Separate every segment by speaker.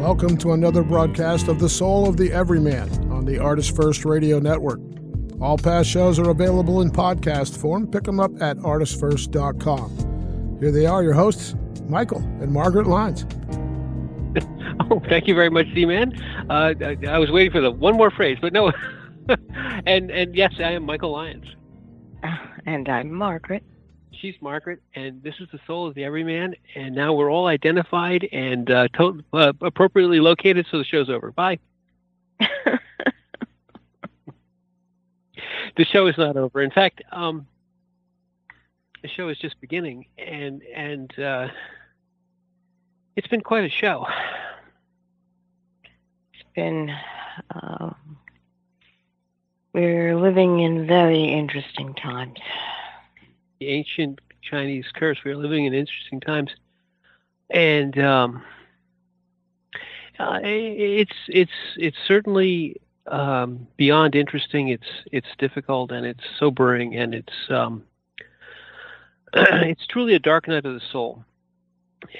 Speaker 1: Welcome to another broadcast of The Soul of the Everyman on the ArtistFirst Radio Network. All past shows are available in podcast form. Pick them up at ArtistFirst.com. Here they are, your hosts, Michael and Margaret Lyons.
Speaker 2: Oh, thank you very much, Z-Man. I was waiting for the one more phrase, but no. and yes, I am Michael Lyons.
Speaker 3: And I'm Margaret.
Speaker 2: She's Margaret, and this is The Soul of the Everyman, and now we're all identified and appropriately located, so the show's over. Bye. The show is not over. In fact, the show is just beginning, and it's been quite a show.
Speaker 3: It's been, we're living in very interesting times.
Speaker 2: The ancient Chinese curse. We are living in interesting times, and it's certainly beyond interesting. It's difficult, and it's sobering, and it's truly a dark night of the soul.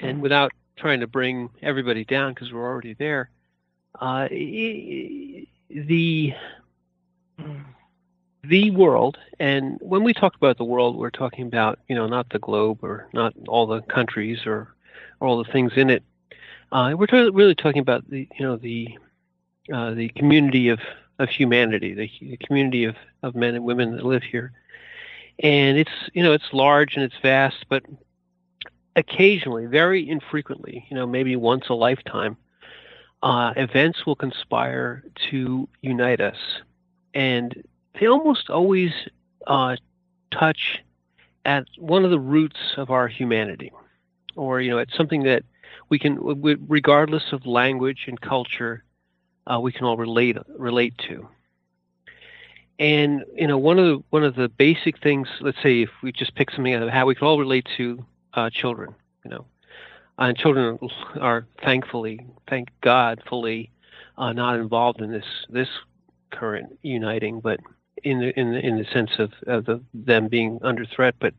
Speaker 2: And without trying to bring everybody down, because we're already there, the world, and when we talk about the world, we're talking about, not the globe or not all the countries or all the things in it. We're really talking about the community of humanity, the community of men and women that live here. And it's large and it's vast, but occasionally, very infrequently, maybe once a lifetime, events will conspire to unite us. And they almost always touch at one of the roots of our humanity, or it's something that we can, regardless of language and culture, we can all relate to. And one of the basic things, let's say, if we just pick something out of how we can all relate to children, and children are thank God, fully not involved in this current uniting, but in the sense of them being under threat. But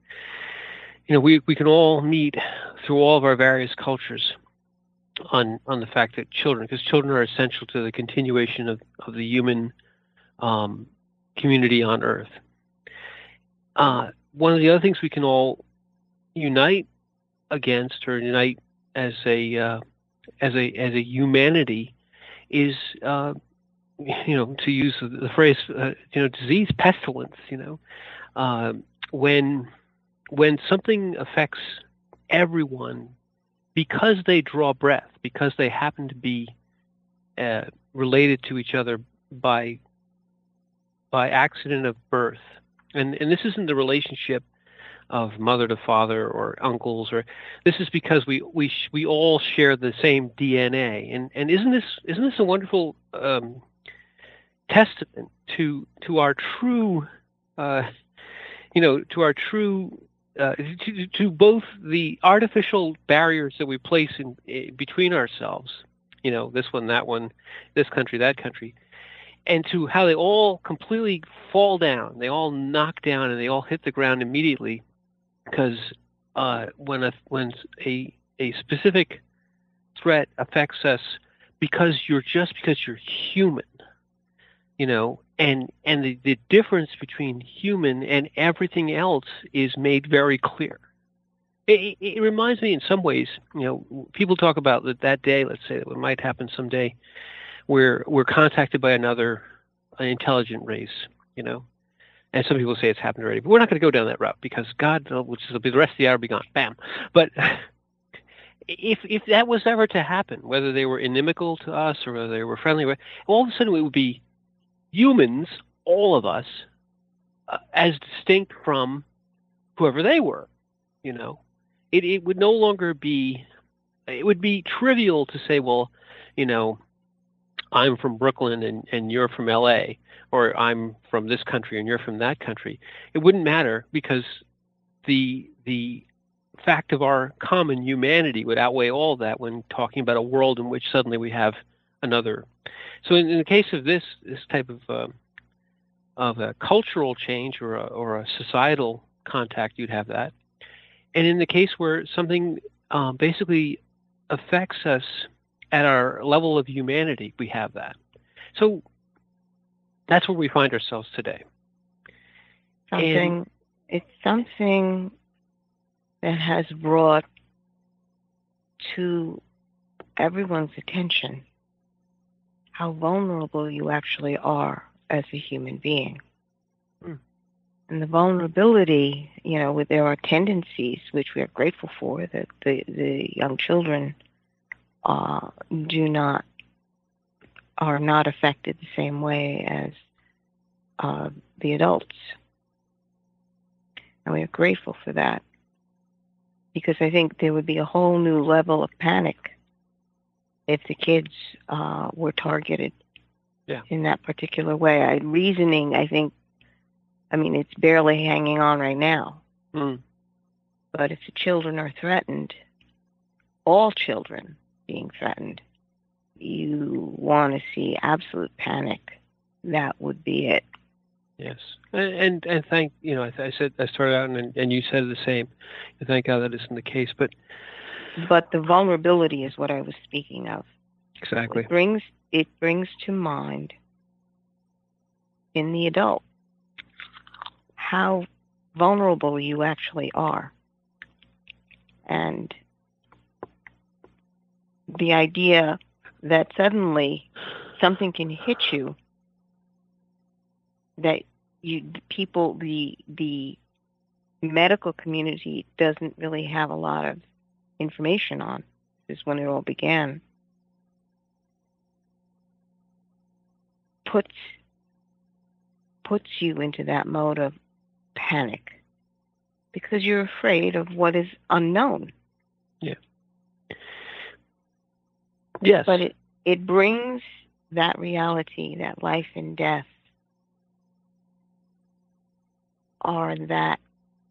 Speaker 2: we can all meet through all of our various cultures on the fact that because children are essential to the continuation of the human community on Earth. One of the other things we can all unite against, or unite as a humanity, is to use the phrase, disease, pestilence. When something affects everyone because they draw breath, because they happen to be related to each other by accident of birth, and this isn't the relationship of mother to father or uncles, or this is because we all share the same DNA, and isn't this a wonderful testament to our true, to both the artificial barriers that we place in between ourselves, this one, that one, this country, that country, and to how they all completely fall down, they all knock down, and they all hit the ground immediately, because when a specific threat affects us because you're human. And the difference between human and everything else is made very clear. It reminds me in some ways, people talk about that day, let's say, that it might happen someday, where we're contacted by another intelligent race, and some people say it's happened already, but we're not going to go down that route, because God, which will be the rest of the hour, be gone, bam. But if that was ever to happen, whether they were inimical to us or whether they were friendly, all of a sudden it would be humans, all of us, as distinct from whoever they were. It would no longer be. It would be trivial to say, well, I'm from Brooklyn and you're from L.A., or I'm from this country and you're from that country. It wouldn't matter, because the fact of our common humanity would outweigh all that when talking about a world in which suddenly we have another. So in the case of this type of a cultural change or a societal contact, you'd have that. And in the case where something basically affects us at our level of humanity, we have that. So that's where we find ourselves today.
Speaker 3: It's something that has brought to everyone's attention how vulnerable you actually are as a human being. And the vulnerability, there are tendencies which we are grateful for that the young children are not affected the same way as the adults. And we are grateful for that, because I think there would be a whole new level of panic if the kids were targeted in that particular way. It's barely hanging on right now. But if the children are threatened, all children being threatened, you want to see absolute panic. That would be it.
Speaker 2: Yes, and thank I started out and you said the same. And thank God that isn't the case, but
Speaker 3: the vulnerability is what I was speaking of.
Speaker 2: Exactly.
Speaker 3: It brings to mind in the adult how vulnerable you actually are, and the idea that suddenly something can hit you that the medical community doesn't really have a lot of information on. This is when it all began. Puts you into that mode of panic because you're afraid of what is unknown.
Speaker 2: Yeah. Yes.
Speaker 3: But it brings that reality that life and death are that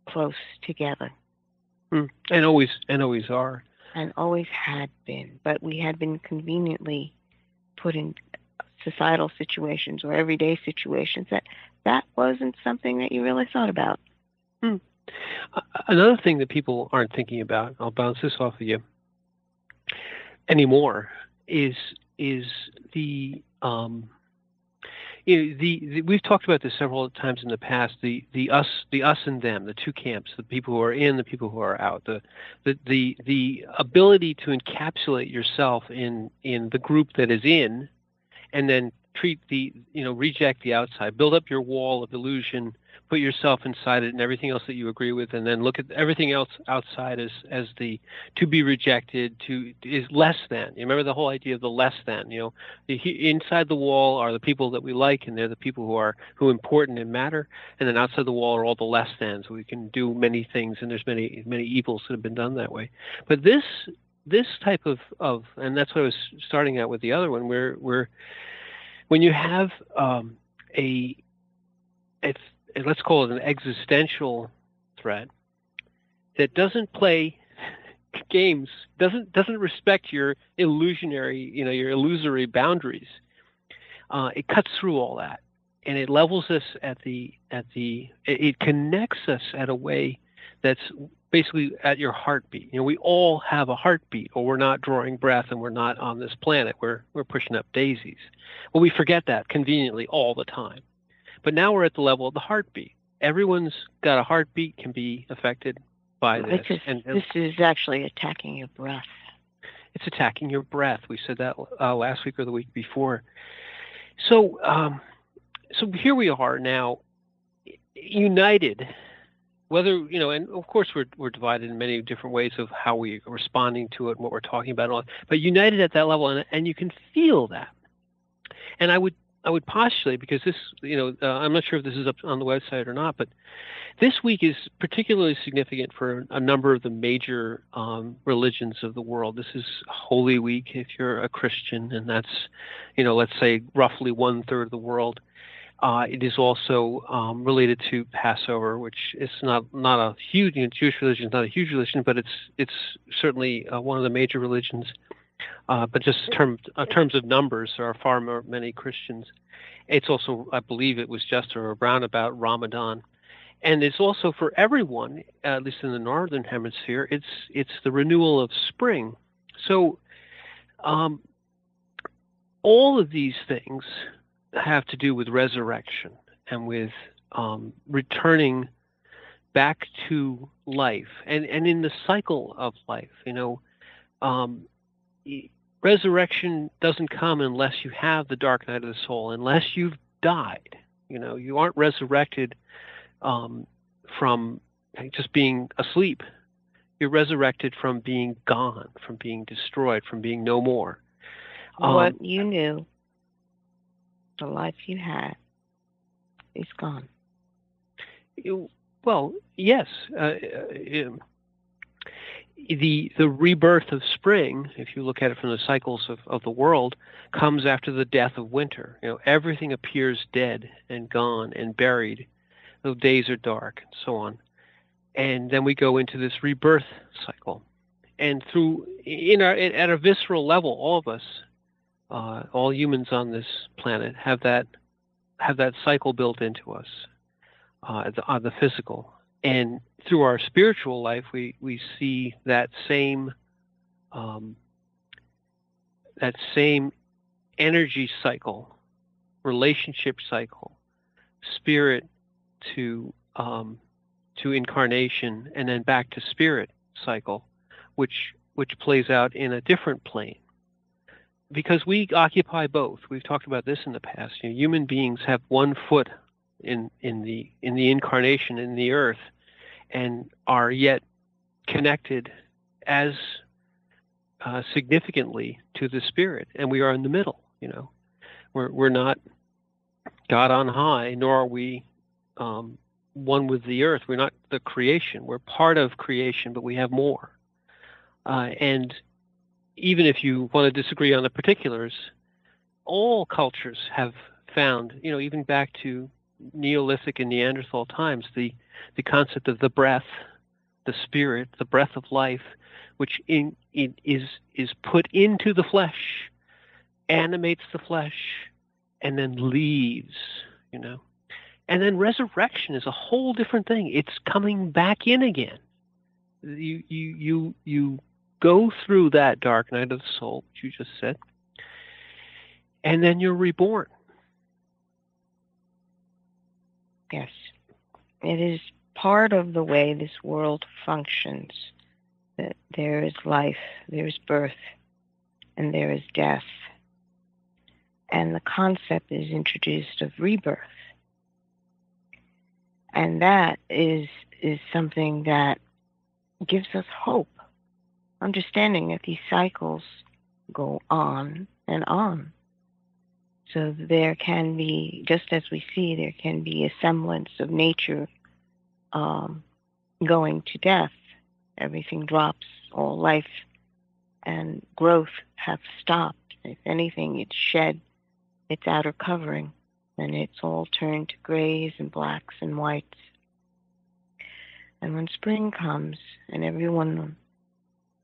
Speaker 3: close together.
Speaker 2: And always are.
Speaker 3: And always had been. But we had been conveniently put in societal situations or everyday situations that wasn't something that you really thought about.
Speaker 2: Another thing that people aren't thinking about, I'll bounce this off of you, anymore, is the we've talked about this several times in the past. The us and them, the two camps, the people who are in, the people who are out. The ability to encapsulate yourself in the group that is in, and then reject the outside, build up your wall of illusion, put yourself inside it and everything else that you agree with, and then look at everything else outside as the to be rejected, is less than. You remember the whole idea of the less than. Inside the wall are the people that we like, and they're the people who are important and matter, and then outside the wall are all the less thans. We can do many things, and there's many evils that have been done that way. But this type of and that's what I was starting out with the other one, where when you have let's call it an existential threat that doesn't play games, doesn't respect your illusory boundaries. It cuts through all that, and it levels us it connects us at a way that's basically at your heartbeat. We all have a heartbeat, or we're not drawing breath and we're not on this planet. We're pushing up daisies. Well, we forget that conveniently all the time. But now we're at the level of the heartbeat. Everyone's got a heartbeat, can be affected by this.
Speaker 3: This is actually attacking your breath.
Speaker 2: It's attacking your breath. We said that last week or the week before. So here we are now, united. Whether, and of course we're divided in many different ways of how we are responding to it and what we're talking about, and all, but united at that level, and you can feel that. And I would postulate, because this, I'm not sure if this is up on the website or not, but this week is particularly significant for a number of the major religions of the world. This is Holy Week if you're a Christian, and that's, let's say roughly 1/3 of the world. It is also related to Passover, which is not a huge, Jewish religion is not a huge religion, but it's certainly one of the major religions. But just in terms of numbers, there are far more many Christians. It's also, I believe it was just or around about Ramadan. And it's also for everyone, at least in the Northern Hemisphere, it's the renewal of spring. So All of these things have to do with resurrection and with returning back to life and in the cycle of life. Resurrection doesn't come unless you have the dark night of the soul, unless you've died. You aren't resurrected from just being asleep. You're resurrected from being gone, from being destroyed, from being no more.
Speaker 3: What you knew, the life you had, is gone.
Speaker 2: Well, yes. The rebirth of spring, if you look at it from the cycles of the world, comes after the death of winter. Everything appears dead and gone and buried. The days are dark and so on. And then we go into this rebirth cycle. And at a visceral level, all of us, all humans on this planet have that cycle built into us, on the physical. And through our spiritual life, we see that same energy cycle, relationship cycle, spirit to incarnation, and then back to spirit cycle, which plays out in a different plane. Because we occupy both. We've talked about this in the past. Human beings have one foot in the incarnation in the earth, and are yet connected as significantly to the spirit, and we are in the middle. We're not God on high, nor are we one with the earth. We're not the creation. We're part of creation, but we have more. And even if you want to disagree on the particulars, all cultures have found, even back to Neolithic and Neanderthal times, the concept of the breath, the spirit, the breath of life, which is put into the flesh, animates the flesh, and then leaves, And then resurrection is a whole different thing. It's coming back in again. You go through that dark night of the soul, which you just said, and then you're reborn.
Speaker 3: Yes. It is part of the way this world functions, that there is life, there is birth, and there is death. And the concept is introduced of rebirth. And that is something that gives us hope, understanding that these cycles go on and on. So there can be, just as we see, there can be a semblance of nature going to death. Everything drops, all life and growth have stopped. If anything, it's shed its outer covering, and it's all turned to grays and blacks and whites. And when spring comes, and everyone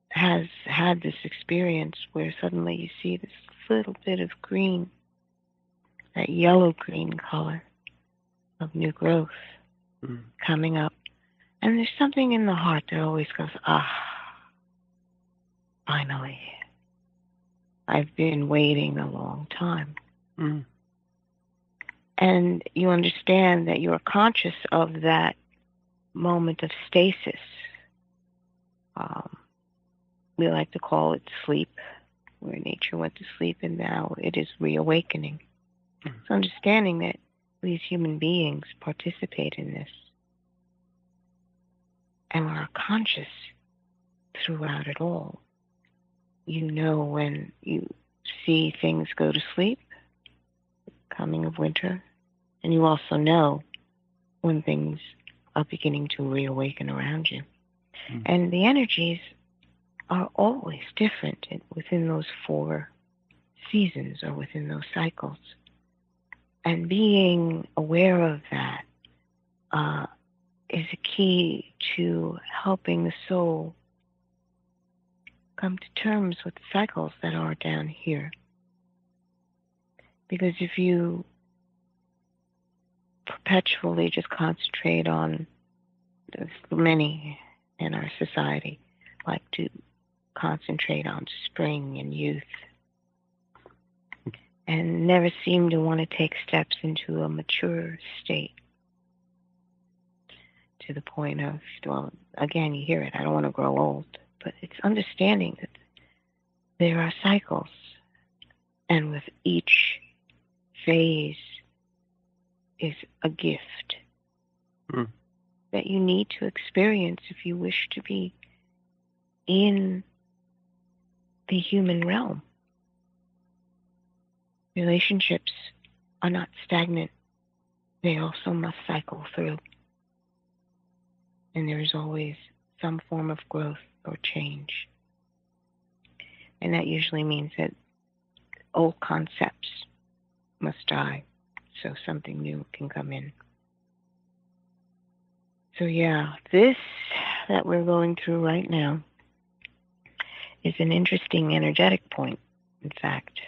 Speaker 3: has had this experience where suddenly you see this little bit of green, that yellow-green color of new growth coming up. And there's something in the heart that always goes, finally. I've been waiting a long time. And you understand that you're conscious of that moment of stasis. We like to call it sleep, where nature went to sleep, and now it is reawakening. So understanding that these human beings participate in this and are conscious throughout it all. When you see things go to sleep, coming of winter, and you also know when things are beginning to reawaken around you. And the energies are always different within those 4 seasons or within those cycles. And being aware of that is a key to helping the soul come to terms with the cycles that are down here. Because if you perpetually just concentrate on, many in our society like to concentrate on spring and youth and never seem to want to take steps into a mature state to the point of, well, again, you hear it, I don't want to grow old, but it's understanding that there are cycles, and with each phase is a gift that you need to experience if you wish to be in the human realm. Relationships are not stagnant. They also must cycle through. And there is always some form of growth or change. And that usually means that old concepts must die so something new can come in. So yeah, this that we're going through right now is an interesting energetic point, in fact.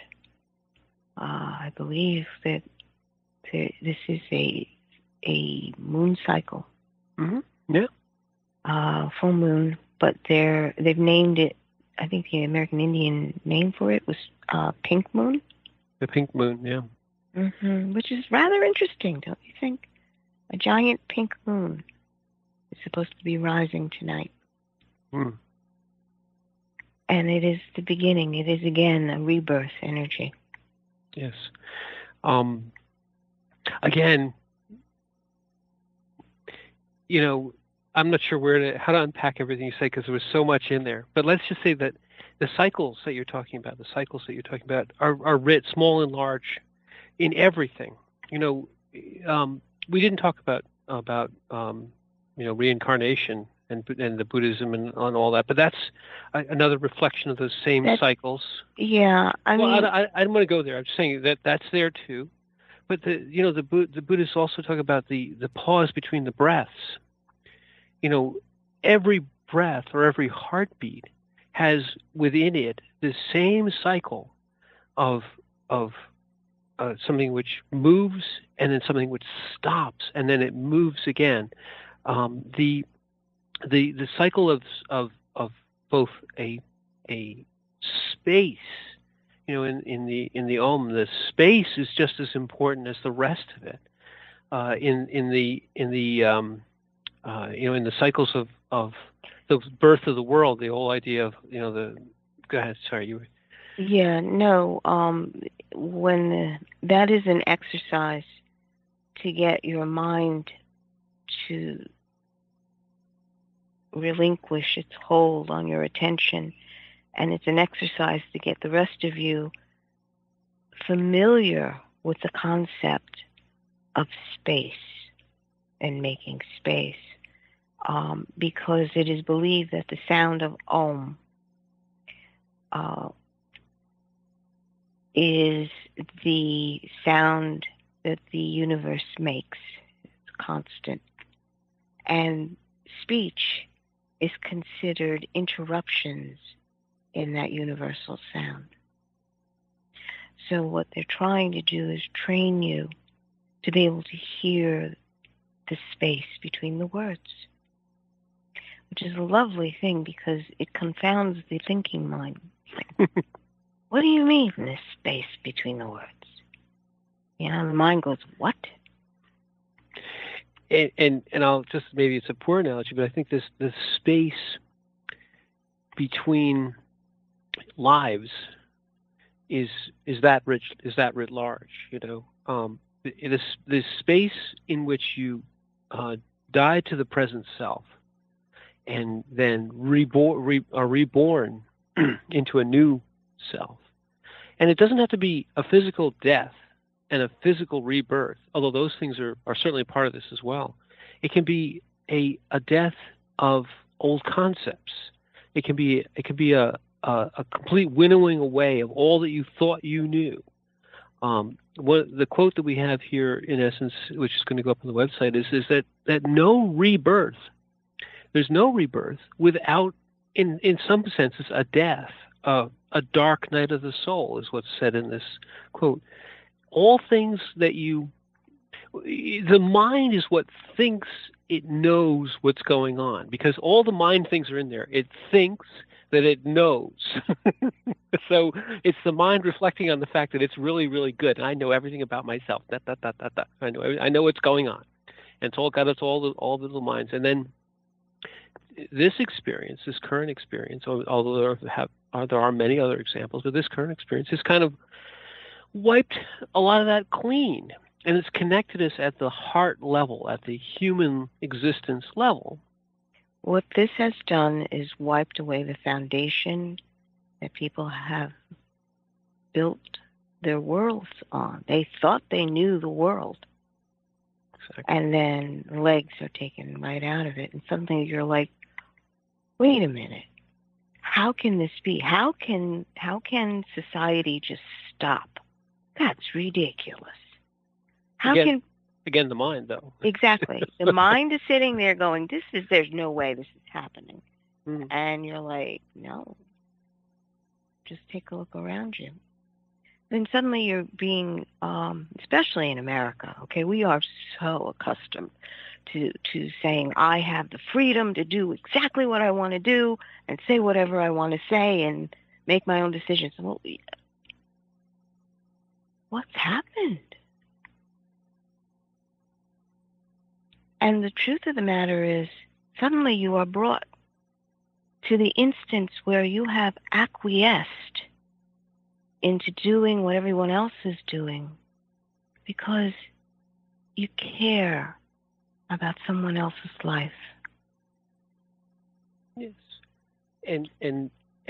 Speaker 3: I believe that this is a moon cycle.
Speaker 2: Mm-hmm. Yeah.
Speaker 3: Full moon, but they've named it, I think the American Indian name for it was pink moon.
Speaker 2: The pink moon, yeah.
Speaker 3: Mm-hmm. Which is rather interesting, don't you think? A giant pink moon is supposed to be rising tonight.
Speaker 2: Mm.
Speaker 3: And it is the beginning. It is, again, a rebirth energy.
Speaker 2: Yes. Again, I'm not sure how to unpack everything you say because there was so much in there. But let's just say that the cycles that you're talking about, are writ small and large in everything. We didn't talk about reincarnation and the Buddhism and all that, but that's another reflection of those same cycles.
Speaker 3: Yeah, I mean,
Speaker 2: I don't want to go there. I'm just saying that that's there too. But the Buddhists also talk about the pause between the breaths. Every breath or every heartbeat has within it the same cycle of something which moves and then something which stops and then it moves again. The cycle of both a space, in the Om, the space is just as important as the rest of it. In the cycles of the birth of the world, the whole idea of Go ahead. Sorry, you were.
Speaker 3: Yeah, no. When that is an exercise to get your mind to relinquish its hold on your attention, and it's an exercise to get the rest of you familiar with the concept of space and making space, because it is believed that the sound of Om is the sound that the universe makes. It's constant. And speech is considered interruptions in that universal sound. So what they're trying to do is train you to be able to hear the space between the words, which is a lovely thing because it confounds the thinking mind. What do you mean, this space between the words? The mind goes, what?
Speaker 2: And I'll just, maybe it's a poor analogy, but I think this space between lives is that writ large, this space in which you die to the present self and then are reborn into a new self. And it doesn't have to be a physical death and a physical rebirth, although those things are certainly part of this as well. It can be a death of old concepts. It can be a complete winnowing away of all that you thought you knew. The quote that we have here, in essence, which is going to go up on the website, is that no rebirth. There's no rebirth without, in some senses, a death, a dark night of the soul, is what's said in this quote. All things that the mind is what thinks it knows what's going on, because all the mind things are in there. It thinks that it knows. So it's the mind reflecting on the fact that it's really, really good, and I know everything about myself. I know what's going on, and it's all got us all the little minds. And then this experience, this current experience, although there are many other examples, but this current experience has kind of wiped a lot of that clean, and it's connected us at the heart level, at the human existence level.
Speaker 3: What this has done is wiped away the foundation that people have built their worlds on. They thought they knew the world.
Speaker 2: Exactly.
Speaker 3: And then legs are taken right out of it. And suddenly you're like, wait a minute. How can this be? How can society just stop? That's ridiculous.
Speaker 2: Again, the mind, though.
Speaker 3: Exactly. The mind is sitting there going, there's no way this is happening.
Speaker 2: Mm-hmm.
Speaker 3: And you're like, no. Just take a look around you. Then suddenly you're being, especially in America, okay, we are so accustomed to saying, I have the freedom to do exactly what I want to do and say whatever I want to say and make my own decisions. Well, what's happened? And the truth of the matter is, suddenly you are brought to the instance where you have acquiesced into doing what everyone else is doing because you care about someone else's life.
Speaker 2: Yes. And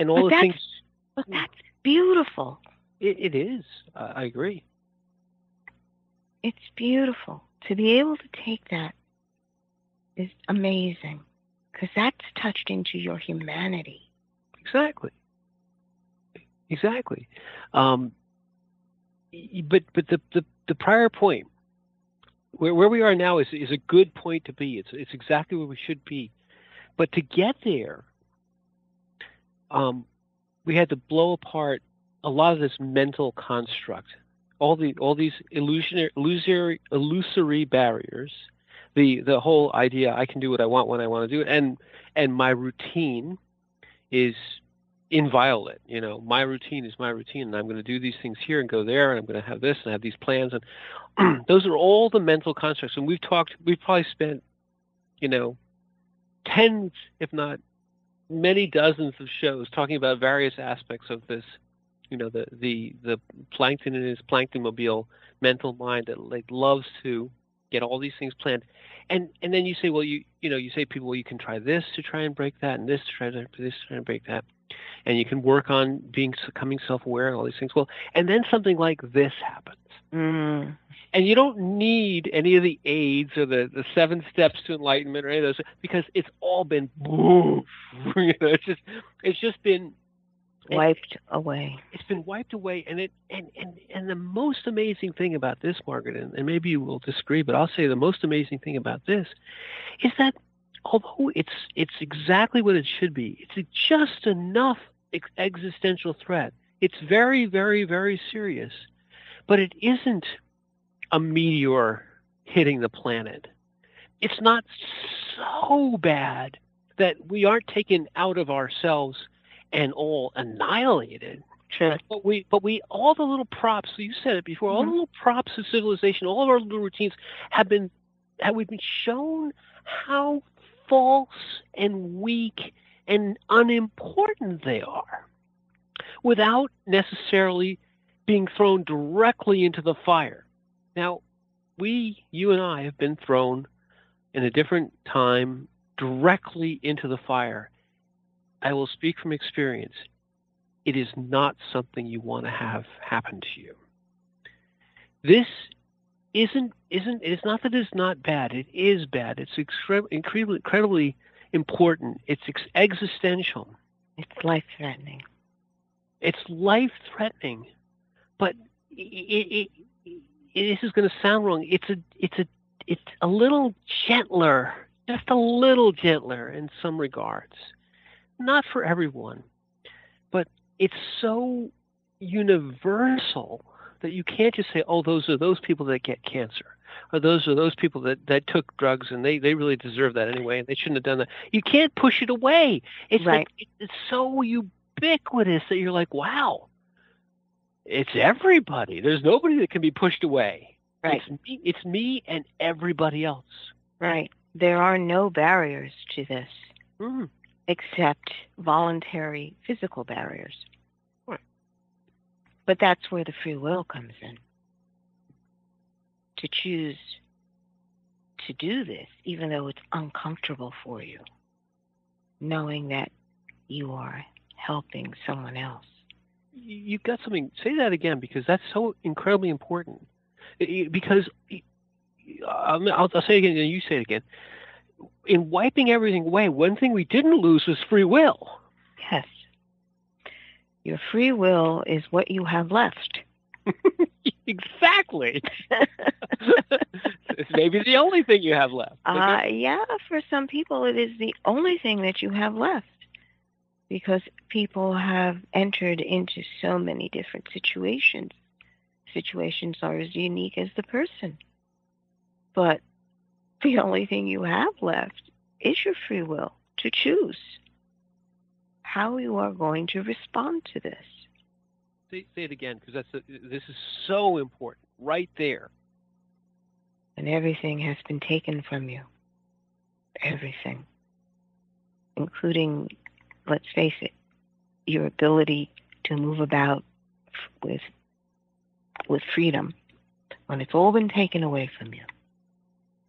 Speaker 2: all the things.
Speaker 3: But that's beautiful.
Speaker 2: It is. I agree.
Speaker 3: It's beautiful. To be able to take that is amazing because that's touched into your humanity.
Speaker 2: Exactly. But the prior point, where we are now, is a good point to be. It's exactly where we should be. But to get there, we had to blow apart a lot of this mental construct, all these illusory barriers, the whole idea I can do what I want when I want to do it, and my routine is inviolate. My routine is my routine, and I'm going to do these things here and go there, and I'm going to have this and have these plans, and those are all the mental constructs. And we've probably spent, tens, if not many dozens of shows talking about various aspects of this, the plankton in his plankton-mobile mental mind that loves to get all these things planned. And then you say, well, you say people, well, you can try this to try and break that, and this to try and break that. And you can work on becoming self-aware and all these things. Well, and then something like this happens.
Speaker 3: Mm.
Speaker 2: And you don't need any of the aids or the 7 steps to enlightenment or any of those, because it's all been boom. It's just been
Speaker 3: wiped away.
Speaker 2: It's been wiped away, and the most amazing thing about this, Margaret, and maybe you will disagree, but I'll say the most amazing thing about this is that although it's exactly what it should be, it's just enough existential threat. It's very, very, very serious, but it isn't a meteor hitting the planet. It's not so bad that we aren't taken out of ourselves and all annihilated.
Speaker 3: Sure.
Speaker 2: But we all the little props, you said it before, all the little props of civilization, all of our little routines we've been shown how false and weak and unimportant they are, without necessarily being thrown directly into the fire. Now, you and I have been thrown in a different time directly into the fire. I will speak from experience. It is not something you want to have happen to you. This it's not that it's not bad. It is bad. It's incredibly important. It's existential.
Speaker 3: It's life-threatening.
Speaker 2: It's life-threatening, but this is going to sound wrong. It's a little gentler, just a little gentler in some regards. Not for everyone, but it's so universal that you can't just say, oh, those are those people that get cancer. or those people that took drugs, and they really deserve that anyway, and they shouldn't have done that. You can't push it away. It's
Speaker 3: Right.
Speaker 2: like it's so ubiquitous that you're like, wow, it's everybody. There's nobody that can be pushed away.
Speaker 3: Right.
Speaker 2: It's me and everybody else.
Speaker 3: Right. There are no barriers to this
Speaker 2: Mm.
Speaker 3: except voluntary physical barriers.
Speaker 2: Right.
Speaker 3: But that's where the free will comes in. To choose to do this, even though it's uncomfortable for you, knowing that you are helping someone else.
Speaker 2: You've got something. Say that again, because that's so incredibly important. Because I'll say it again, and you say it again. In wiping everything away, one thing we didn't lose was free will.
Speaker 3: Yes. Your free will is what you have left.
Speaker 2: Exactly. It's maybe the only thing you have left.
Speaker 3: Yeah, for some people it is the only thing that you have left, because people have entered into so many different situations. Situations are as unique as the person. But the only thing you have left is your free will to choose how you are going to respond to this.
Speaker 2: Say it again, because this is so important, right there.
Speaker 3: And everything has been taken from you. Everything. Including, let's face it, your ability to move about with freedom. When it's all been taken away from you,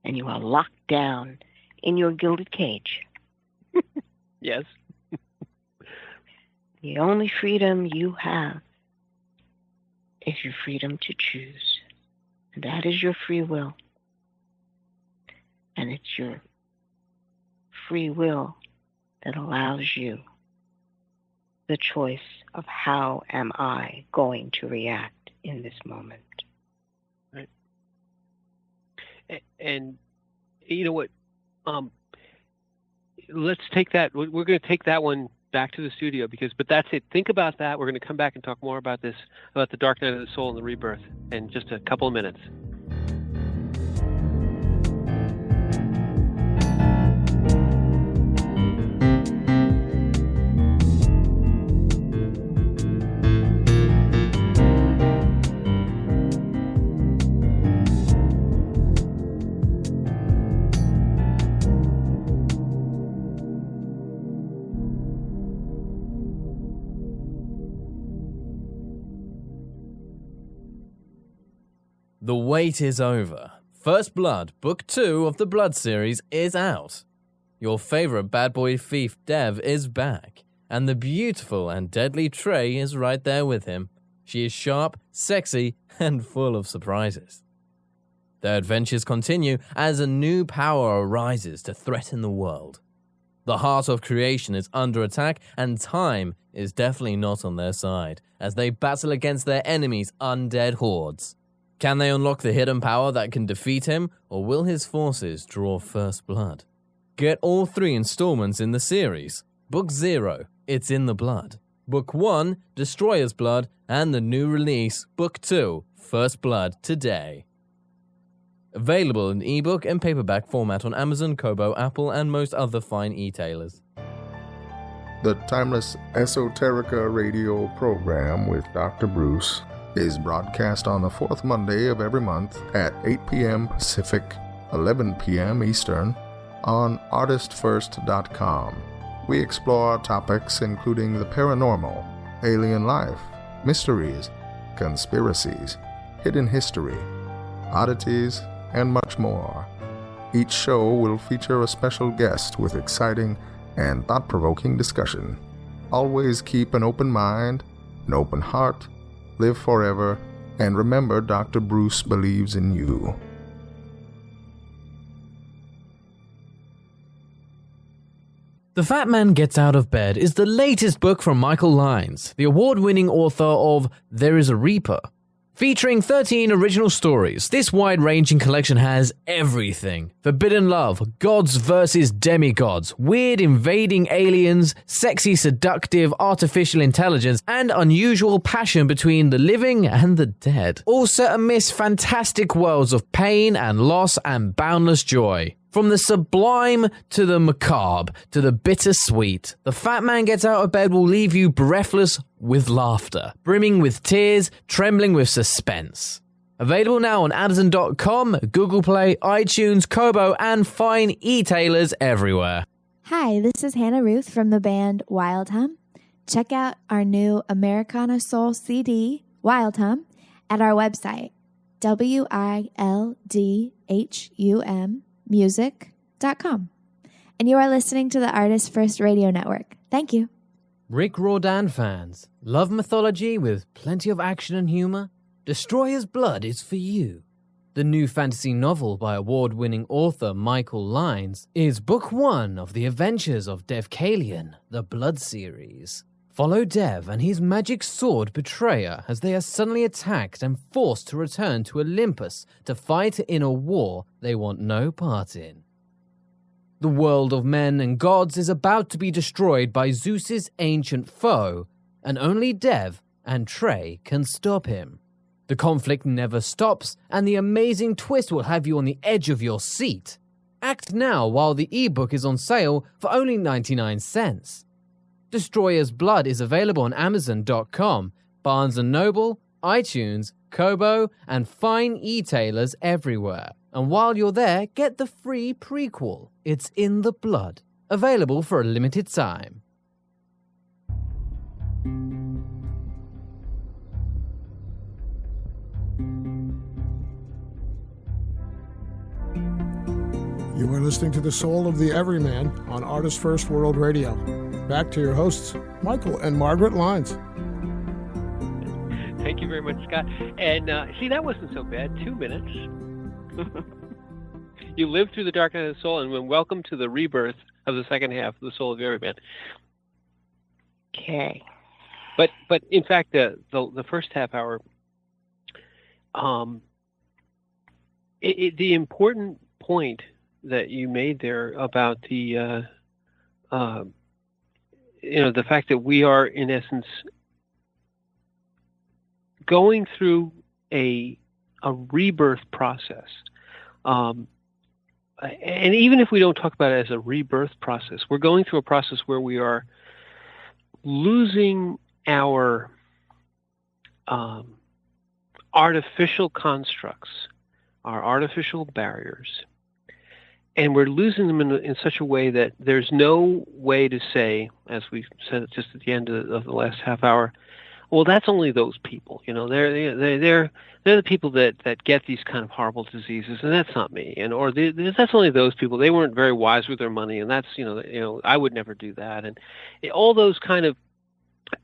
Speaker 3: and you are locked down in your gilded cage.
Speaker 2: Yes.
Speaker 3: The only freedom you have is your freedom to choose. And that is your free will. And it's your free will that allows you the choice of how am I going to react in this moment.
Speaker 2: Right. And you know what? Let's take that. We're going to take that one back to the studio but that's it. Think about that. We're going to come back and talk more about this, about the dark night of the soul and the rebirth, in just a couple of minutes.
Speaker 4: The wait is over. First Blood, Book 2 of the Blood series is out. Your favorite bad boy thief Dev is back, and the beautiful and deadly Trey is right there with him. She is sharp, sexy, and full of surprises. Their adventures continue as a new power arises to threaten the world. The heart of creation is under attack, and time is definitely not on their side as they battle against their enemies' undead hordes. Can they unlock the hidden power that can defeat him, or will his forces draw first blood? Get all 3 installments in the series. Book 0, It's in the Blood. Book 1, Destroyer's Blood, and the new release, Book 2, First Blood, today. Available in ebook and paperback format on Amazon, Kobo, Apple, and most other fine e-tailers.
Speaker 1: The Timeless Esoterica radio program with Dr. Bruce is broadcast on the 4th Monday of every month at 8 p.m. Pacific, 11 p.m. Eastern on ArtistFirst.com. We explore topics including the paranormal, alien life, mysteries, conspiracies, hidden history, oddities, and much more. Each show will feature a special guest with exciting and thought-provoking discussion. Always keep an open mind, an open heart, live forever, and remember Dr. Bruce believes in you.
Speaker 4: The Fat Man Gets Out of Bed is the latest book from Michael Lyons, the award-winning author of There is a Reaper. Featuring 13 original stories, this wide-ranging collection has everything. Forbidden love, gods versus demigods, weird invading aliens, sexy seductive artificial intelligence, and unusual passion between the living and the dead. All set amidst fantastic worlds of pain and loss and boundless joy. From the sublime to the macabre to the bittersweet, the Fat Man Gets Out of Bed will leave you breathless with laughter, brimming with tears, trembling with suspense. Available now on Amazon.com, Google Play, iTunes, Kobo, and fine e-tailers everywhere.
Speaker 5: Hi, this is Hannah Ruth from the band Wild Hum. Check out our new Americana Soul CD, Wild Hum, at our website, wildhummusic.com. And you are listening to the ArtistFirst Radio Network. Thank you.
Speaker 4: Rick Riordan fans, love mythology with plenty of action and humor? Destroyer's Blood is for you. The new fantasy novel by award-winning author Michael Lynes is book 1 of the adventures of Dev Kalian, the Blood series. Follow Dev and his magic sword Betrayer as they are suddenly attacked and forced to return to Olympus to fight in a war they want no part in. The world of men and gods is about to be destroyed by Zeus's ancient foe, and only Dev and Trey can stop him. The conflict never stops, and the amazing twist will have you on the edge of your seat. Act now while the ebook is on sale for only 99 cents. Destroyer's Blood is available on Amazon.com, Barnes & Noble, iTunes, Kobo, and fine e-tailers everywhere. And while you're there, get the free prequel, It's in the Blood, available for a limited time.
Speaker 1: You are listening to The Soul of the Everyman on Artist First World Radio. Back to your hosts, Michael and Margaret Lynes.
Speaker 2: Thank you very much, Scott. And see, that wasn't so bad. 2 minutes. You lived through the dark night of the soul, and welcome to the rebirth of the second half of The Soul of the Everyman.
Speaker 3: Okay.
Speaker 2: But in fact, the first half hour, the important point that you made there about the the fact that we are in essence going through a rebirth process, and even if we don't talk about it as a rebirth process, we're going through a process where we are losing our artificial constructs, our artificial barriers. And we're losing them in such a way that there's no way to say, as we said just at the end of the last half hour, well, that's only those people. They're the people that get these kind of horrible diseases, and that's not me. Or that's only those people. They weren't very wise with their money, and that's I would never do that. And all those kind of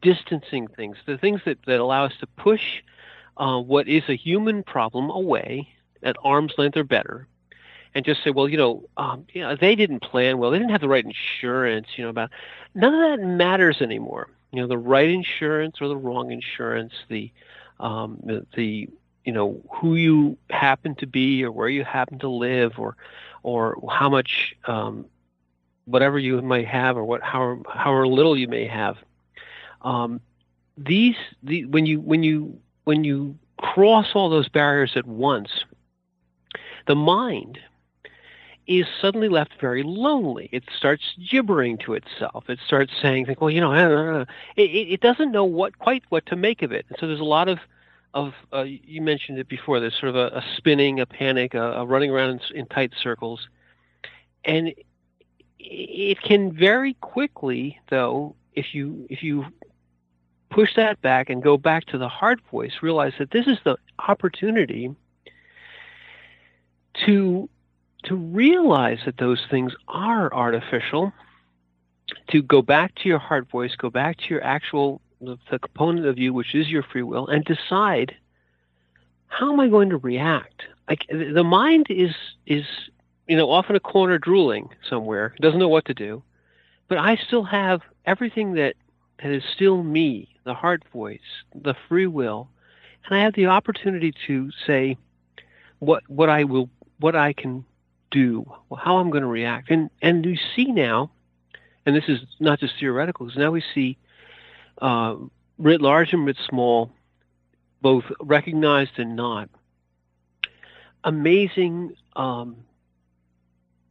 Speaker 2: distancing things, the things that allow us to push what is a human problem away at arm's length or better. And just say, well, they didn't plan well. They didn't have the right insurance. About none of that matters anymore. The right insurance or the wrong insurance, the who you happen to be or where you happen to live or how much whatever you might have or however little you may have. When you cross all those barriers at once, the mind is suddenly left very lonely. It starts gibbering to itself. It starts saying, well, it doesn't know quite what to make of it. And so there's a lot of you mentioned it before, there's sort of a spinning, a panic, a running around in tight circles. And it can very quickly, though, if you push that back and go back to the heart voice, realize that this is the opportunity to realize that those things are artificial, to go back to your heart voice, go back to your actual, the component of you, which is your free will, and decide, how am I going to react? Like, the mind is off in a corner drooling somewhere, doesn't know what to do, but I still have everything that is still me, the heart voice, the free will, and I have the opportunity to say what I can do, how I'm going to react, and you see now, and this is not just theoretical, because now we see writ large and writ small, both recognized and not, amazing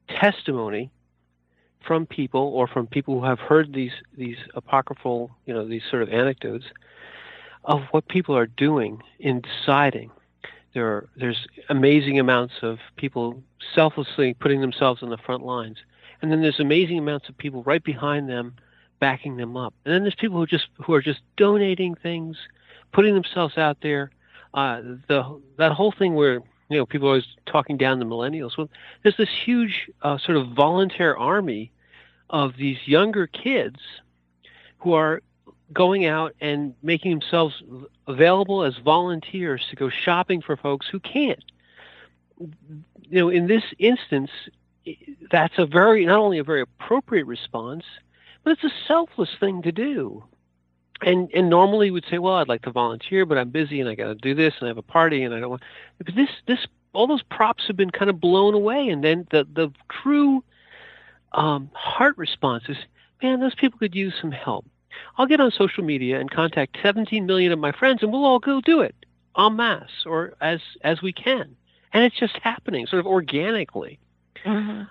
Speaker 2: testimony from people, or from people who have heard these apocryphal, these sort of anecdotes of what people are doing in deciding. There's amazing amounts of people selflessly putting themselves on the front lines, and then there's amazing amounts of people right behind them backing them up, and then there's people who are just donating things, putting themselves out there. That whole thing where people are always talking down the millennials. Well, there's this huge sort of volunteer army of these younger kids who are going out and making themselves available as volunteers to go shopping for folks who can't. In this instance, that's not only a very appropriate response, but it's a selfless thing to do. And normally we'd say, well, I'd like to volunteer, but I'm busy and I got to do this and I have a party and I don't want. But all those props have been kind of blown away, and then the true heart response is, man, those people could use some help. I'll get on social media and contact 17 million of my friends, and we'll all go do it en masse, or as we can, and it's just happening sort of organically. Mm-hmm.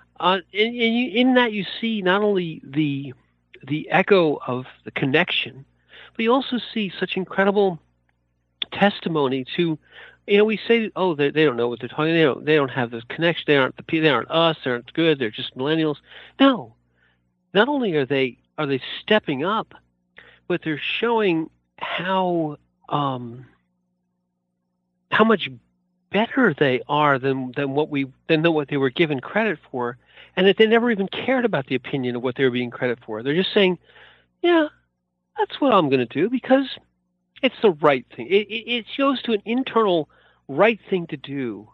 Speaker 2: In that you see not only the echo of the connection, but you also see such incredible testimony to, we say, oh, they don't know what they're talking. They don't have this connection. They aren't us. They aren't good. They're just millennials. No, not only are they stepping up, but they're showing how much better they are than what they were given credit for, and that they never even cared about the opinion of what they were being credit for. They're just saying, yeah, that's what I'm going to do because it's the right thing. It shows to an internal right thing to do,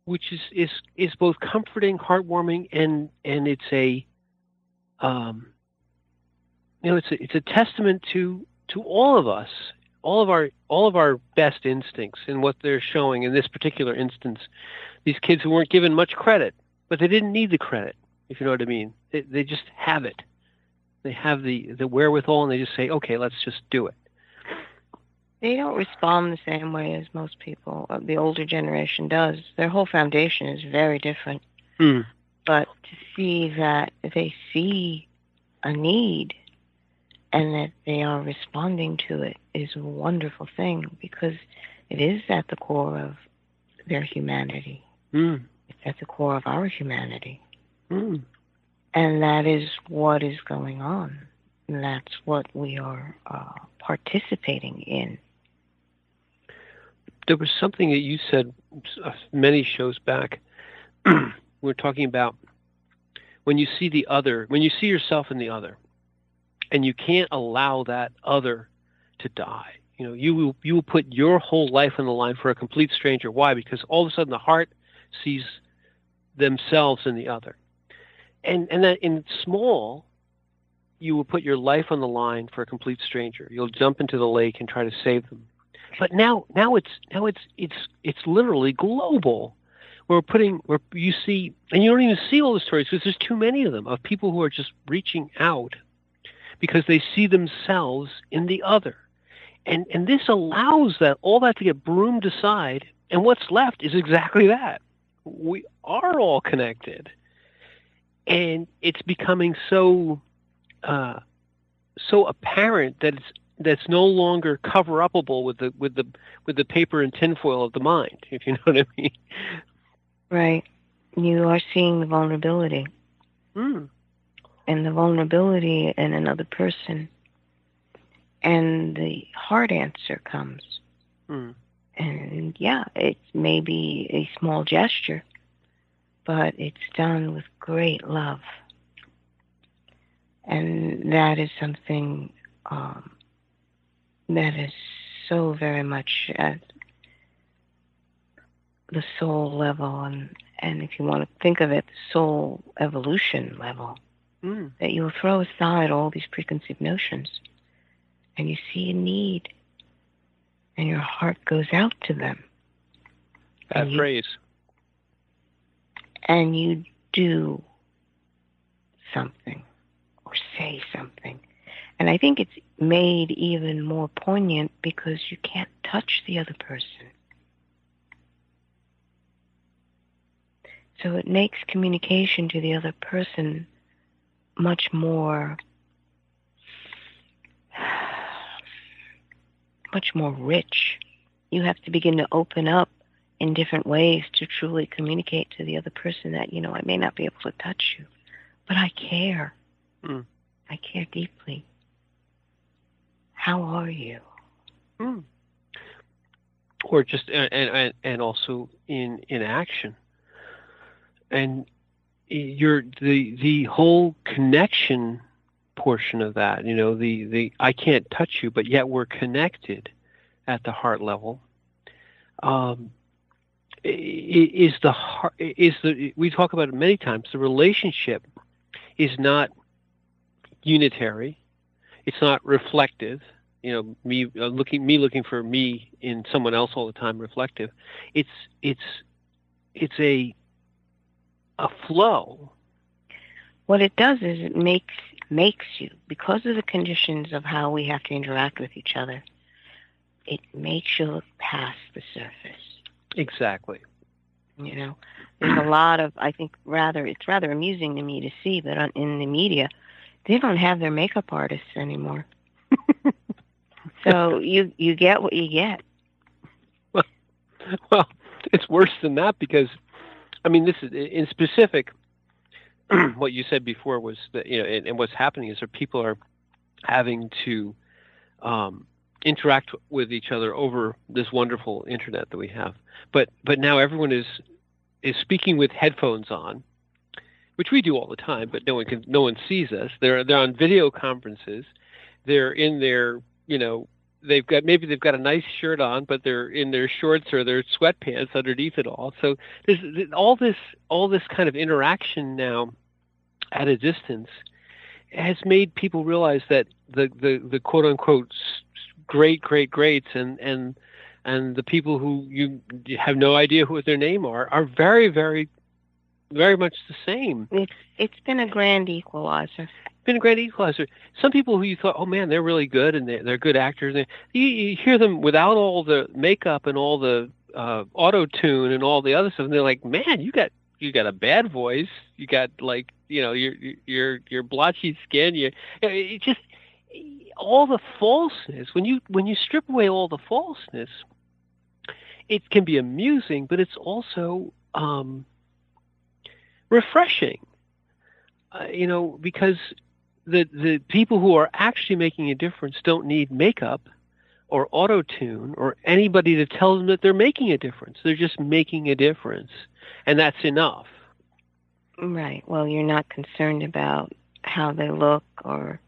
Speaker 2: which is both comforting, heartwarming, and it's it's a testament to all of us, all of our best instincts in what they're showing in this particular instance. These kids who weren't given much credit, but they didn't need the credit, if you know what I mean. They just have it. They have the wherewithal, and they just say, okay, let's just do it.
Speaker 3: They don't respond the same way as most people, the older generation does. Their whole foundation is very different. Mm. But to see that they see a need and that they are responding to it is a wonderful thing, because it is at the core of their humanity. Mm. It's at the core of our humanity. Mm. And that is what is going on. And that's what we are participating in.
Speaker 2: There was something that you said many shows back. We were talking about when you see the other, when you see yourself in the other, and you can't allow that other to die. You will put your whole life on the line for a complete stranger. Why? Because all of a sudden the heart sees themselves in the other. And that in small, you will put your life on the line for a complete stranger. You'll jump into the lake and try to save them. But now it's literally global. Where you see, and you don't even see all the stories because there's too many of them, of people who are just reaching out because they see themselves in the other. And this allows all that to get broomed aside, and what's left is exactly that. We are all connected. And it's becoming so apparent that that's no longer cover-upable with the paper and tinfoil of the mind, if you know what I mean.
Speaker 3: Right. You are seeing the vulnerability. Mm. And the vulnerability in another person. And the hard answer comes. Mm. And yeah, it may be a small gesture, but it's done with great love. And that is something that is so very much at the soul level, and if you want to think of it, the soul evolution level, that you'll throw aside all these preconceived notions, and you see a need, and your heart goes out to them.
Speaker 2: That phrase.
Speaker 3: And you do something or say something. And I think it's made even more poignant because you can't touch the other person. So it makes communication to the other person much more rich. You have to begin to open up in different ways to truly communicate to the other person that, I may not be able to touch you, but I care. I care deeply. How are you?
Speaker 2: Or just, and also in action. And the whole connection portion of that, the I can't touch you, but yet we're connected at the heart level. We talk about it many times. The relationship is not unitary. It's not reflective. Me looking for me in someone else all the time. Reflective. It's a flow.
Speaker 3: What it does is it makes you, because of the conditions of how we have to interact with each other, it makes you look past the surface.
Speaker 2: Exactly.
Speaker 3: There's a lot of, I think, it's rather amusing to me to see that in the media, they don't have their makeup artists anymore. So you get what you get.
Speaker 2: Well, it's worse than that because, this is in specific. What you said before was that and what's happening is that people are having to interact with each other over this wonderful internet that we have. But now everyone is speaking with headphones on, which we do all the time, but no one sees us. They're on video conferences. They're in their they've got a nice shirt on, but they're in their shorts or their sweatpants underneath it all. So there's all this kind of interaction now at a distance has made people realize that the quote unquote greats and the people who you have no idea who their name are very, very, very much the same.
Speaker 3: It's been a grand equalizer.
Speaker 2: Some people who you thought, oh man, they're really good and they're good actors. And you hear them without all the makeup and all the auto tune and all the other stuff, and they're like, man, you got a bad voice. You got your blotchy skin. It just all the falseness. When you strip away all the falseness, it can be amusing, but it's also refreshing. Because the people who are actually making a difference don't need makeup or auto-tune or anybody to tell them that they're making a difference. They're just making a difference, and that's enough.
Speaker 3: Right. Well, you're not concerned about how they look or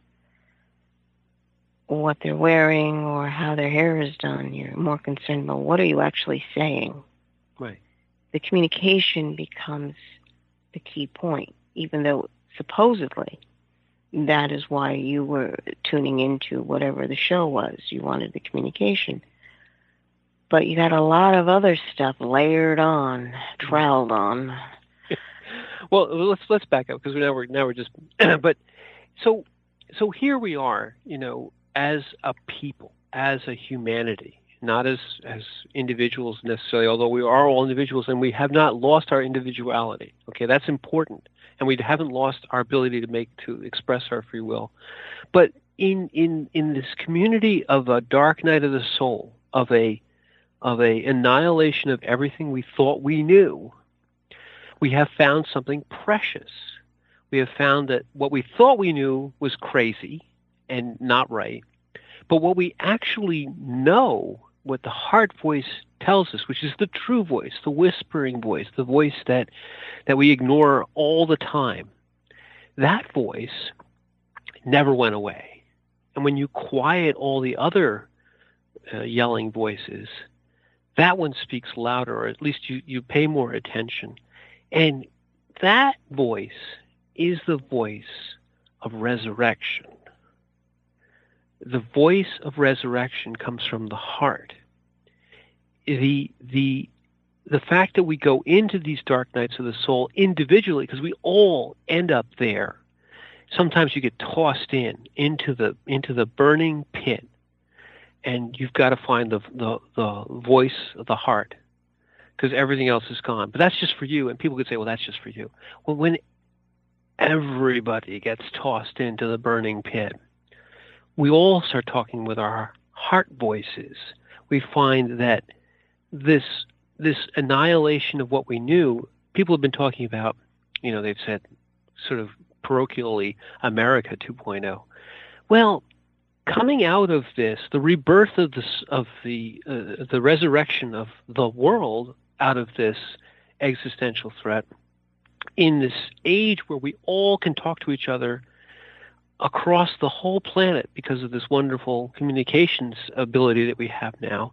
Speaker 3: what they're wearing or how their hair is done. You're more concerned about what are you actually saying.
Speaker 2: Right.
Speaker 3: The communication becomes the key point, even though supposedly that is why you were tuning into whatever the show was. You wanted the communication. But you got a lot of other stuff layered on, troweled on.
Speaker 2: Well, let's back up because now we're just but so here we are, as a people, as a humanity, not as individuals necessarily, although we are all individuals and we have not lost our individuality. Okay, that's important. And we haven't lost our ability to express our free will. But in this community of a dark night of the soul, of a annihilation of everything we thought we knew, we have found something precious. We have found that what we thought we knew was crazy and not right. But what we actually know, what the heart voice tells us, which is the true voice, the whispering voice, the voice that we ignore all the time, that voice never went away. And when you quiet all the other yelling voices, that one speaks louder, or at least you pay more attention. And that voice is the voice of resurrection. The voice of resurrection comes from the heart. the fact that we go into these dark nights of the soul individually, because we all end up there. Sometimes you get tossed into the burning pit, and you've got to find the voice of the heart, because everything else is gone. But that's just for you. And people could say, well, that's just for you. Well, when everybody gets tossed into the burning pit, we all start talking with our heart voices. We find that this annihilation of what we knew, people have been talking about, they've said sort of parochially, America 2.0. Well, coming out of this, the rebirth of the resurrection of the world out of this existential threat, in this age where we all can talk to each other across the whole planet because of this wonderful communications ability that we have now,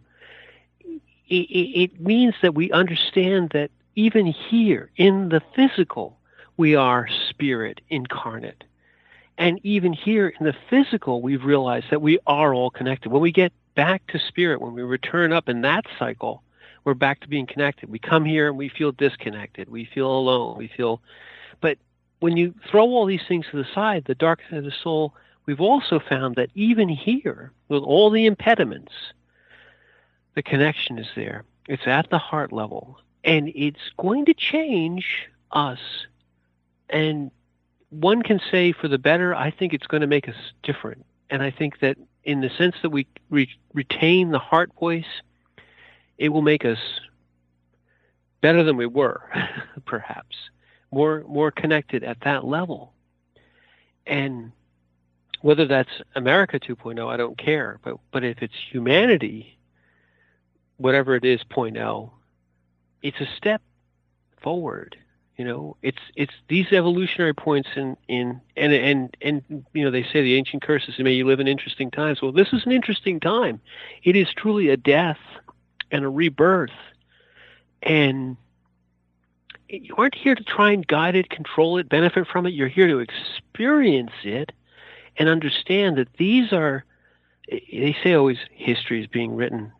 Speaker 2: it means that we understand that even here in the physical, we are spirit incarnate. And even here in the physical, we've realized that we are all connected. When we get back to spirit, when we return up in that cycle, we're back to being connected. We come here and we feel disconnected. We feel alone. But when you throw all these things to the side, the dark side of the soul, we've also found that even here, with all the impediments, the connection is there. It's at the heart level. And it's going to change us. And one can say for the better, I think it's going to make us different. And I think that in the sense that we retain the heart voice, it will make us better than we were, perhaps. More connected at that level. And whether that's America 2.0, I don't care. But if it's humanity, whatever it is, 0.0, it's a step forward. It's these evolutionary points and they say the ancient curses, may you live in interesting times. Well, this is an interesting time. It is truly a death and a rebirth. And you aren't here to try and guide it, control it, benefit from it. You're here to experience it and understand that these are, they say always history is being written.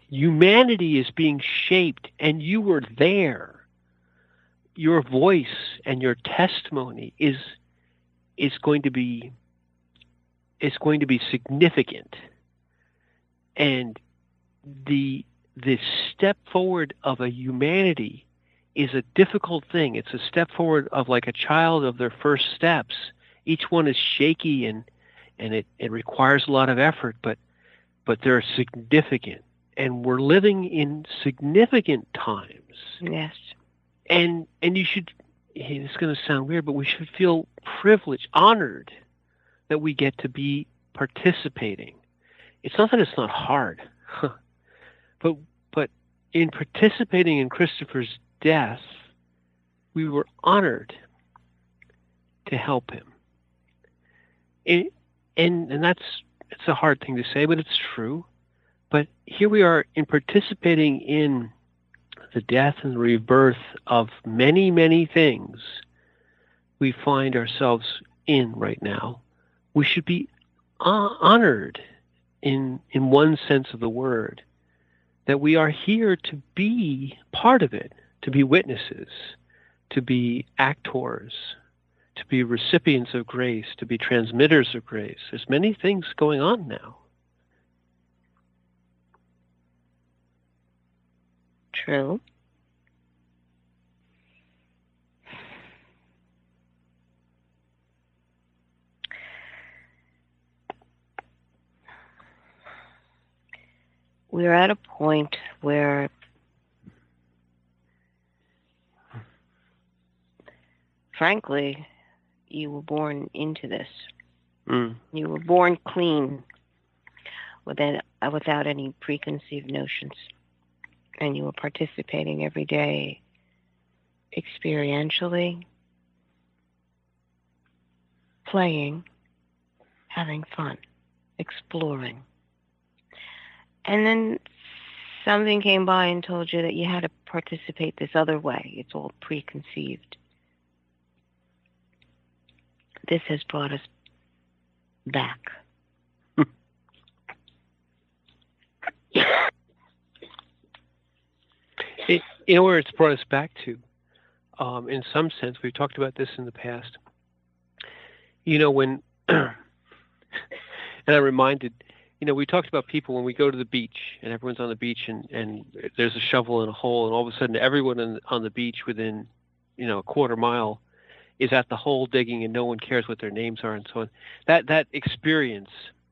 Speaker 2: Humanity is being shaped, and you were there. Your voice and your testimony is going to be significant, and the step forward of a humanity is a difficult thing. It's a step forward of like a child of their first steps. Each one is shaky and it requires a lot of effort, but they're significant. And we're living in significant times.
Speaker 3: Yes.
Speaker 2: And you should, it's going to sound weird, but we should feel privileged, honored that we get to be participating. It's not that it's not hard, but in participating in Christopher's death, we were honored to help him. And it's a hard thing to say, but it's true. But here we are in participating in the death and rebirth of many, many things we find ourselves in right now. We should be honored in one sense of the word, that we are here to be part of it, to be witnesses, to be actors, to be recipients of grace, to be transmitters of grace. There's many things going on now.
Speaker 3: True. We're at a point where frankly, you were born into this. You were born clean without any preconceived notions. And you were participating every day experientially, playing, having fun, exploring. And then something came by and told you that you had to participate this other way. It's all preconceived. This has brought us back.
Speaker 2: Where it's brought us back to, in some sense, we've talked about this in the past. When, and I'm reminded, we talked about people when we go to the beach and everyone's on the beach and there's a shovel in a hole and all of a sudden everyone on the beach within, a quarter mile is at the hole digging and no one cares what their names are and so on. That experience,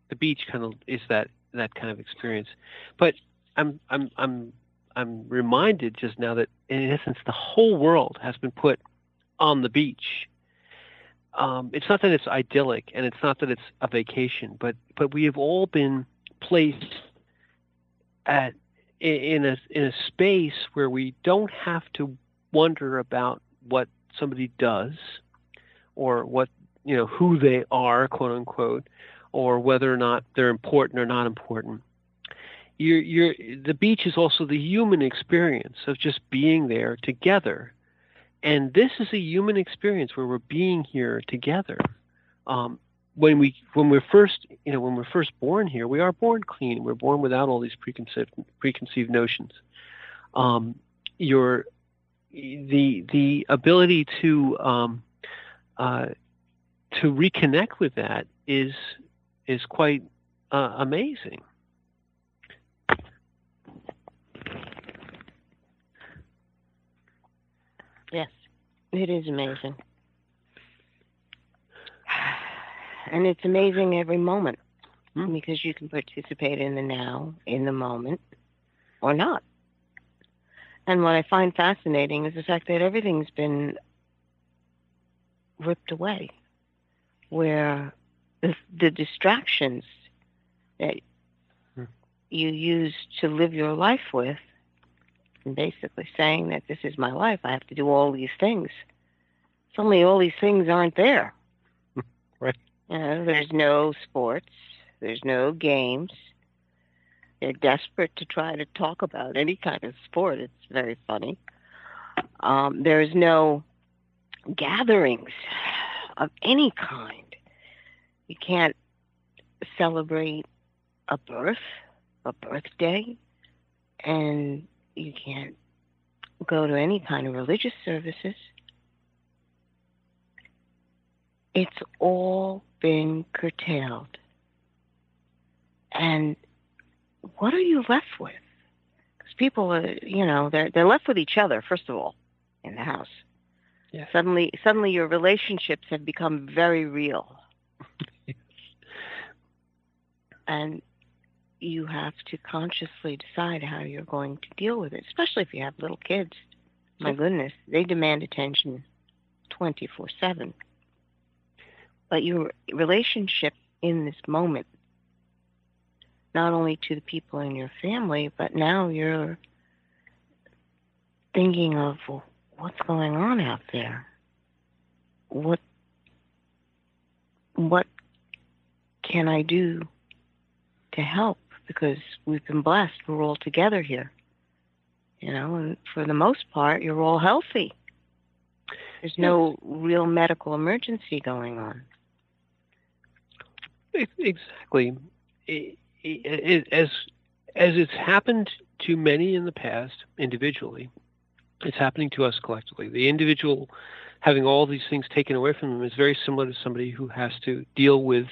Speaker 2: the beach kind of is that kind of experience. But I'm reminded just now that in essence the whole world has been put on the beach. It's not that it's idyllic and it's not that it's a vacation, but we have all been placed in a space where we don't have to wonder about what somebody does or what who they are, quote unquote, or whether or not they're important or not important. The beach is also the human experience of just being there together. And this is a human experience where we're being here together. When we're first born here, we are born clean. We're born without all these preconceived notions. The ability to reconnect with that is quite amazing.
Speaker 3: Yes, it is amazing. And it's amazing every moment because you can participate in the now, in the moment, or not. And what I find fascinating is the fact that everything's been ripped away, where the distractions that you use to live your life with, and basically saying that this is my life, I have to do all these things. Suddenly all these things aren't there.
Speaker 2: Right.
Speaker 3: There's no sports. There's no games. They're desperate to try to talk about any kind of sport. It's very funny. There's no gatherings of any kind. You can't celebrate a birthday, and you can't go to any kind of religious services. It's all been curtailed. And what are you left with? Because people are, they're left with each other, first of all, in the house.
Speaker 2: Yeah.
Speaker 3: Suddenly your relationships have become very real. And you have to consciously decide how you're going to deal with it, especially if you have little kids. My goodness, they demand attention 24/7. But your relationship in this moment, not only to the people in your family, but now you're thinking of, well, what's going on out there? What can I do to help? Because we've been blessed. We're all together here. And for the most part, you're all healthy. There's no real medical emergency going on.
Speaker 2: Exactly. As it's happened to many in the past individually, it's happening to us collectively. The individual having all these things taken away from them is very similar to somebody who has to deal with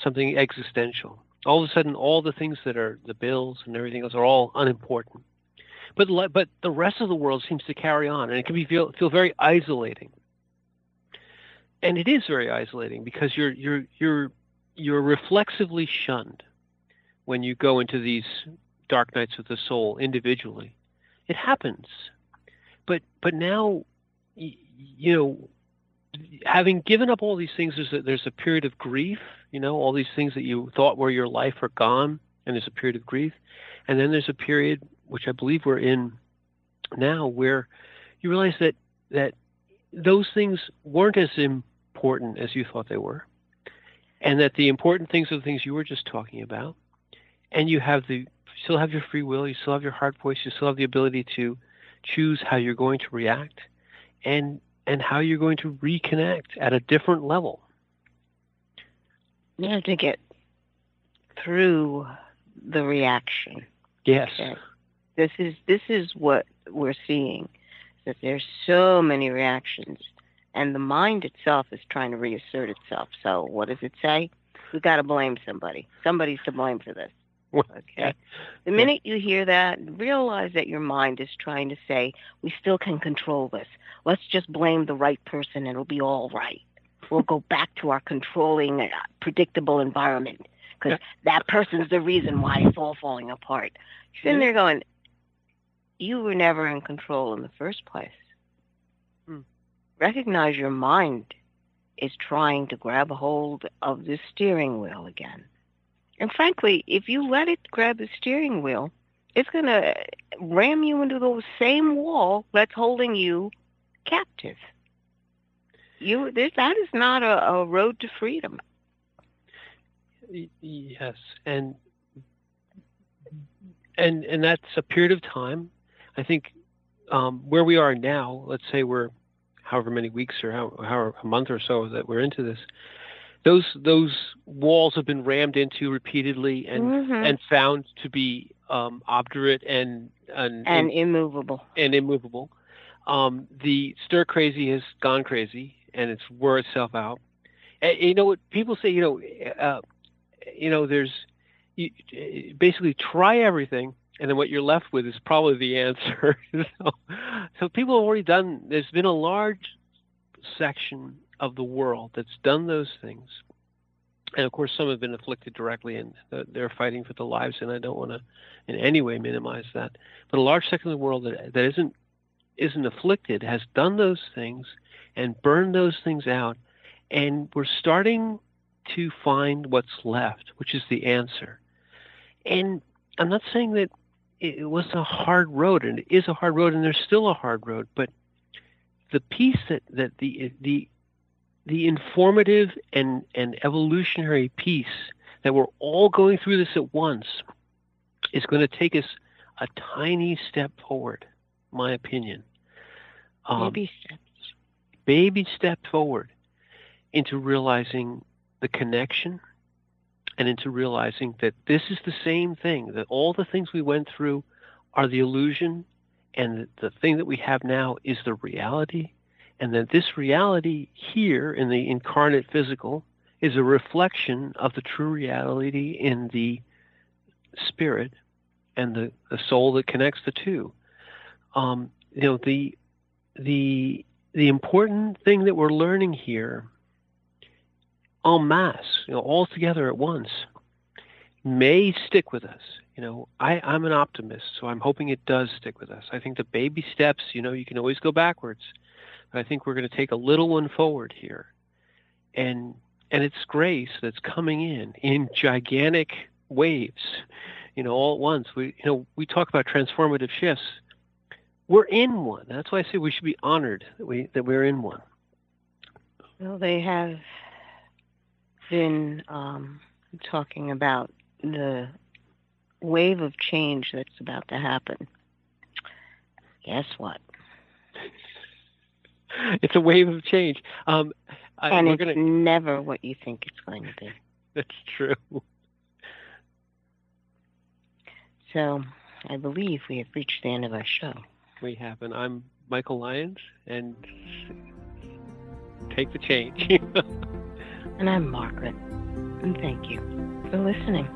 Speaker 2: something existential. All of a sudden, all the things that are the bills and everything else are all unimportant. But the rest of the world seems to carry on, and it can feel very isolating. And it is very isolating because you're reflexively shunned when you go into these dark nights of the soul individually. It happens. But now, having given up all these things, there's a period of grief. All these things that you thought were your life are gone, and there's a period of grief. And then there's a period, which I believe we're in now, where you realize that those things weren't as important as you thought they were, and that the important things are the things you were just talking about. And you still have your free will, you still have your heart voice, you still have the ability to choose how you're going to react and how you're going to reconnect at a different level.
Speaker 3: You have to get through the reaction.
Speaker 2: Yes.
Speaker 3: Okay? This is what we're seeing, that there's so many reactions, and the mind itself is trying to reassert itself. So what does it say? We got to blame somebody. Somebody's to blame for this. Okay. The minute you hear that, realize that your mind is trying to say, we still can control this. Let's just blame the right person and it'll be all right. We'll go back to our controlling, predictable environment because that person's the reason why it's all falling apart. You're sitting there going, you were never in control in the first place. Recognize your mind is trying to grab a hold of the steering wheel again. And frankly, if you let it grab the steering wheel, it's going to ram you into the same wall that's holding you captive. That is not a road to freedom.
Speaker 2: Yes, and that's a period of time. I think where we are now, let's say we're however many weeks or however a month or so that we're into this, those walls have been rammed into repeatedly and found to be obdurate and
Speaker 3: immovable.
Speaker 2: The stir crazy has gone crazy and it's wore itself out. And, you know what people say? There's basically try everything, and then what you're left with is probably the answer. So people have already done. There's been a large section of the world that's done those things, and of course some have been afflicted directly, and they're fighting for their lives. And I don't want to in any way minimize that. But a large section of the world that isn't afflicted has done those things and burned those things out, and we're starting to find what's left, which is the answer. And I'm not saying that it was a hard road, and it is a hard road, and there's still a hard road, but the piece that the informative and evolutionary piece that we're all going through this at once is going to take us a tiny step forward, my opinion. Baby step forward into realizing the connection and into realizing that this is the same thing, that all the things we went through are the illusion, and the thing that we have now is the reality, and that this reality here in the incarnate physical is a reflection of the true reality in the spirit and the soul that connects the two. The important thing that we're learning here en masse, all together at once, may stick with us. I'm an optimist, so I'm hoping it does stick with us. I think the baby steps, you can always go backwards, but I think we're going to take a little one forward here. And it's grace that's coming in gigantic waves, all at once. We talk about transformative shifts. We're in one. That's why I say we should be honored that we're in one.
Speaker 3: Well, they have been talking about the wave of change that's about to happen. Guess what?
Speaker 2: It's a wave of change.
Speaker 3: And it's never what you think it's going to be.
Speaker 2: That's true.
Speaker 3: So I believe we have reached the end of our show.
Speaker 2: We have, and I'm Michael Lyons, and take the change.
Speaker 3: And I'm Margaret, and thank you for listening.